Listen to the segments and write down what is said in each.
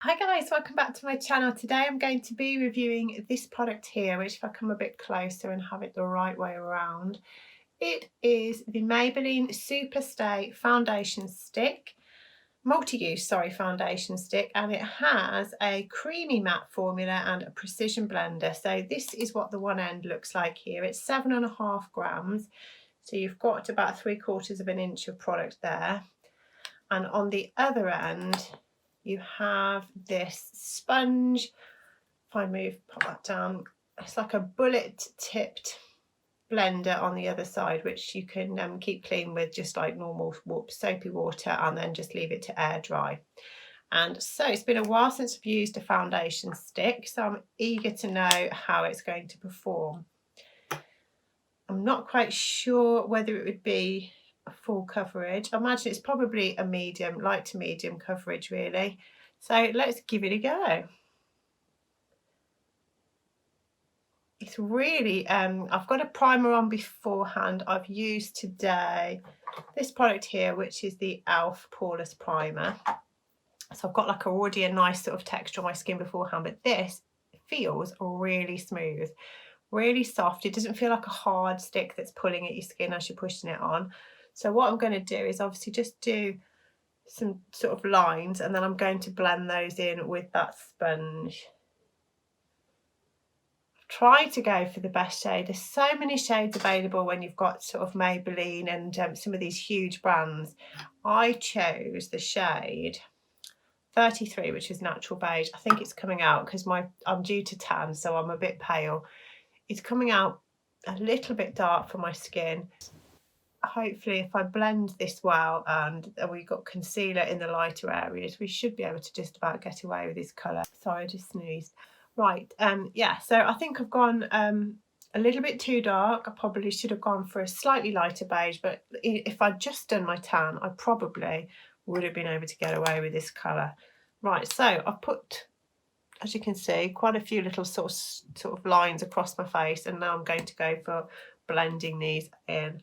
Hi guys, welcome back to my channel. Today I'm going to be reviewing this product here, which if I come a bit closer and have it the right way around, it is the Maybelline Superstay foundation stick, multi-use, foundation stick, and it has a creamy matte formula and a precision blender. So this is what the one end looks like here. It's 7.5 grams. So you've got about 3/4 of an inch of product there. And on the other end, you have this sponge. If I pop that down, it's like a bullet tipped blender on the other side, which you can keep clean with just like normal soapy water, and then just leave it to air dry. And so it's been a while since I've used a foundation stick, so I'm eager to know how it's going to perform. I'm not quite sure whether it would be full coverage. I imagine it's probably a medium, light to medium coverage really. So let's give it a go. It's really, I've got a primer on beforehand. I've used today this product here, which is the e.l.f. Poreless Primer. So I've got like already a nice sort of texture on my skin beforehand, but this feels really smooth, really soft. It doesn't feel like a hard stick that's pulling at your skin as you're pushing it on. So what I'm going to do is obviously just do some sort of lines, and then I'm going to blend those in with that sponge. Try to go for the best shade. There's so many shades available when you've got sort of Maybelline and some of these huge brands. I chose the shade 33, which is natural beige. I think it's coming out because I'm due to tan, so I'm a bit pale. It's coming out a little bit dark for my skin. Hopefully if I blend this well and we've got concealer in the lighter areas, we should be able to just about get away with this colour. Sorry, I just sneezed. Right, yeah, so I think I've gone a little bit too dark. I probably should have gone for a slightly lighter beige, but if I'd just done my tan, I probably would have been able to get away with this colour. Right, so I've put, as you can see, quite a few little sort of lines across my face, and now I'm going to go for blending these in.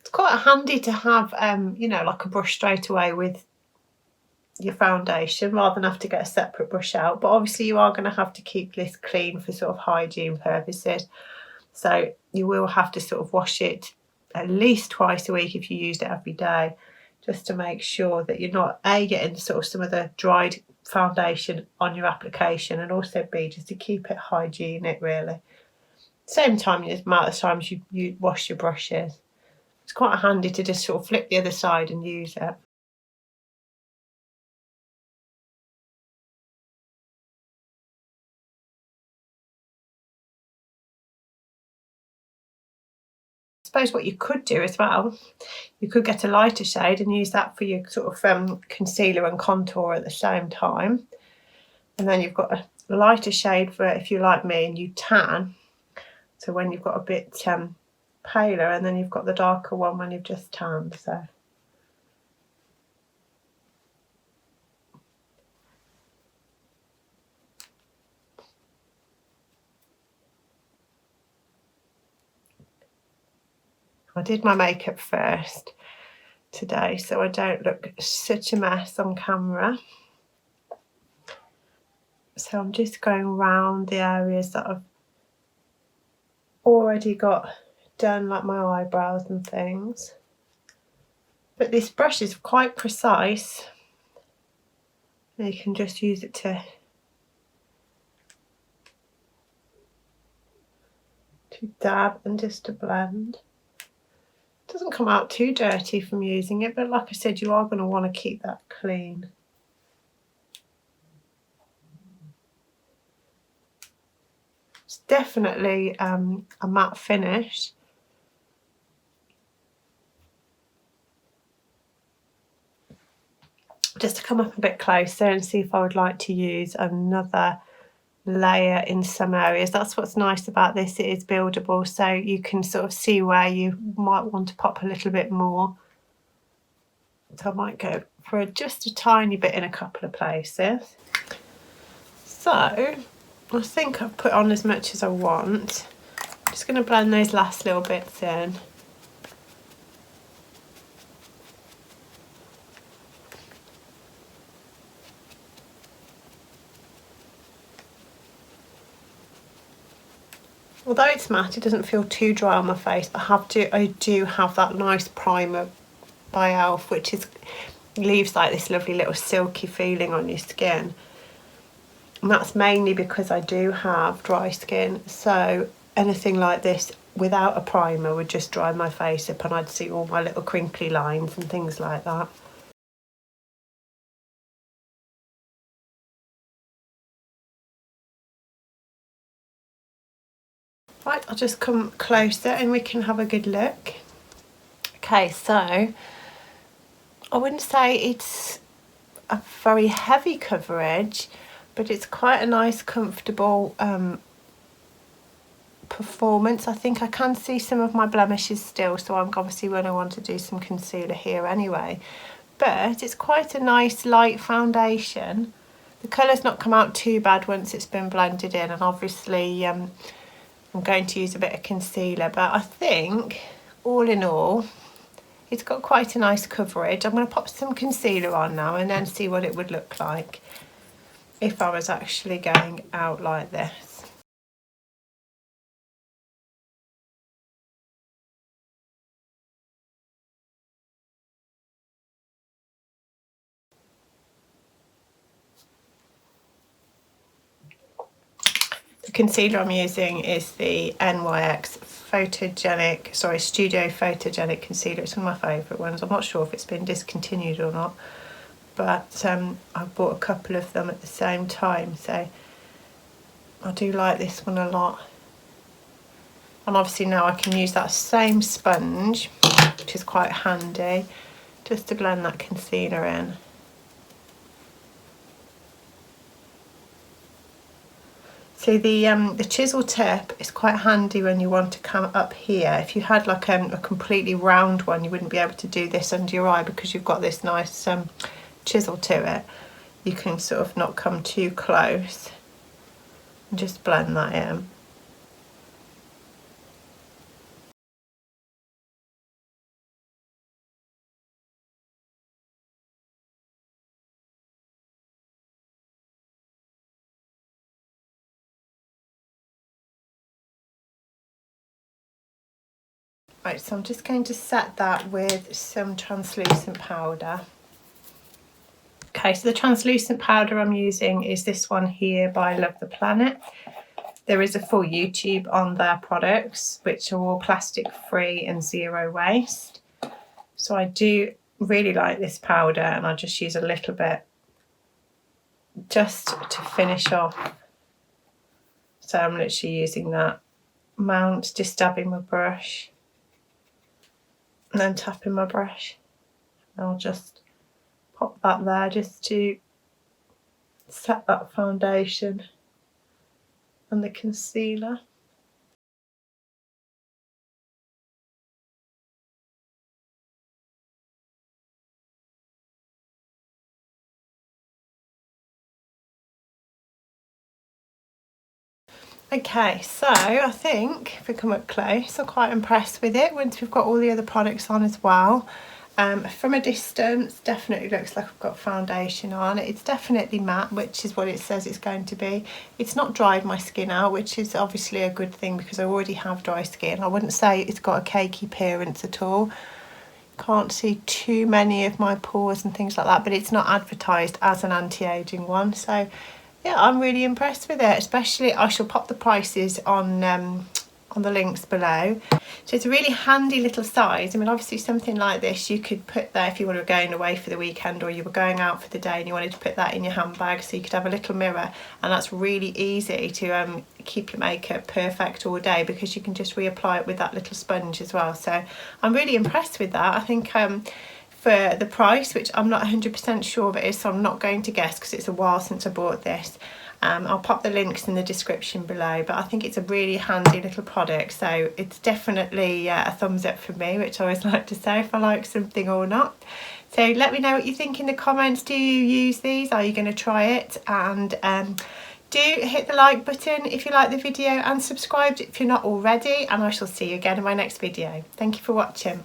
It's quite handy to have, you know, like a brush straight away with your foundation rather than have to get a separate brush out. But obviously you are going to have to keep this clean for sort of hygiene purposes. So you will have to sort of wash it at least twice a week if you used it every day, just to make sure that you're not getting sort of some of the dried foundation on your application, and also B, just to keep it hygienic really. Same time as amount of times you wash your brushes. It's quite handy to just sort of flip the other side and use it. I suppose what you could do as well, you could get a lighter shade and use that for your sort of concealer and contour at the same time. And then you've got a lighter shade for if you're like me and you tan. So when you've got a bit paler, and then you've got the darker one when you've just tanned. So I did my makeup first today, so I don't look such a mess on camera. So I'm just going around the areas that I've already got done, like my eyebrows and things. But this brush is quite precise. You can just use it to dab and just to blend. It doesn't come out too dirty from using it, but like I said, you are going to want to keep that clean. It's definitely a matte finish. Just to come up a bit closer and see if I would like to use another layer in some areas. That's what's nice about this, it is buildable, so you can sort of see where you might want to pop a little bit more. So I might go for just a tiny bit in a couple of places. So I think I've put on as much as I want. I'm just going to blend those last little bits in. Although it's matte, it doesn't feel too dry on my face. I do have that nice primer by Elf, which leaves like this lovely little silky feeling on your skin. And that's mainly because I do have dry skin, so anything like this without a primer would just dry my face up and I'd see all my little crinkly lines and things like that. Right, I'll just come closer and we can have a good look. Okay, so I wouldn't say it's a very heavy coverage, but it's quite a nice, comfortable performance. I think I can see some of my blemishes still, so I'm obviously going to want to do some concealer here anyway. But it's quite a nice light foundation. The colour's not come out too bad once it's been blended in, and obviously I'm going to use a bit of concealer, but I think all in all it's got quite a nice coverage. I'm going to pop some concealer on now and then see what it would look like if I was actually going out like this. The concealer I'm using is the NYX Studio Photogenic Concealer. It's one of my favourite ones. I'm not sure if it's been discontinued or not, but I bought a couple of them at the same time, so I do like this one a lot. And obviously now I can use that same sponge, which is quite handy, just to blend that concealer in. So the chisel tip is quite handy when you want to come up here. If you had like a completely round one, you wouldn't be able to do this under your eye because you've got this nice chisel to it. You can sort of not come too close and just blend that in. Right, so I'm just going to set that with some translucent powder. Okay, so the translucent powder I'm using is this one here by Love the Planet. There is a full YouTube on their products, which are all plastic free and zero waste. So I do really like this powder, and I just use a little bit just to finish off. So I'm literally using that amount, just dabbing my brush and then tapping my brush. And I'll just pop that there just to set that foundation and the concealer. Okay, so I think if we come up close, I'm quite impressed with it once we've got all the other products on as well. From a distance, definitely looks like I've got foundation on. It's definitely matte, which is what it says it's going to be. It's not dried my skin out, which is obviously a good thing because I already have dry skin. I wouldn't say it's got a cakey appearance at all. Can't see too many of my pores and things like that, but it's not advertised as an anti-aging one, so yeah, I'm really impressed with it. Especially, I shall pop the prices on the links below. So it's a really handy little size. I mean, obviously something like this you could put there if you were going away for the weekend or you were going out for the day and you wanted to put that in your handbag, so you could have a little mirror, and that's really easy to keep your makeup perfect all day because you can just reapply it with that little sponge as well. So I'm really impressed with that. I think for the price, which I'm not 100% sure of it is, so I'm not going to guess because it's a while since I bought this, I'll pop the links in the description below, but I think it's a really handy little product, so it's definitely a thumbs up for me, which I always like to say if I like something or not. So let me know what you think in the comments. Do you use these? Are you going to try it? And do hit the like button if you like the video, and subscribe if you're not already, and I shall see you again in my next video. Thank you for watching.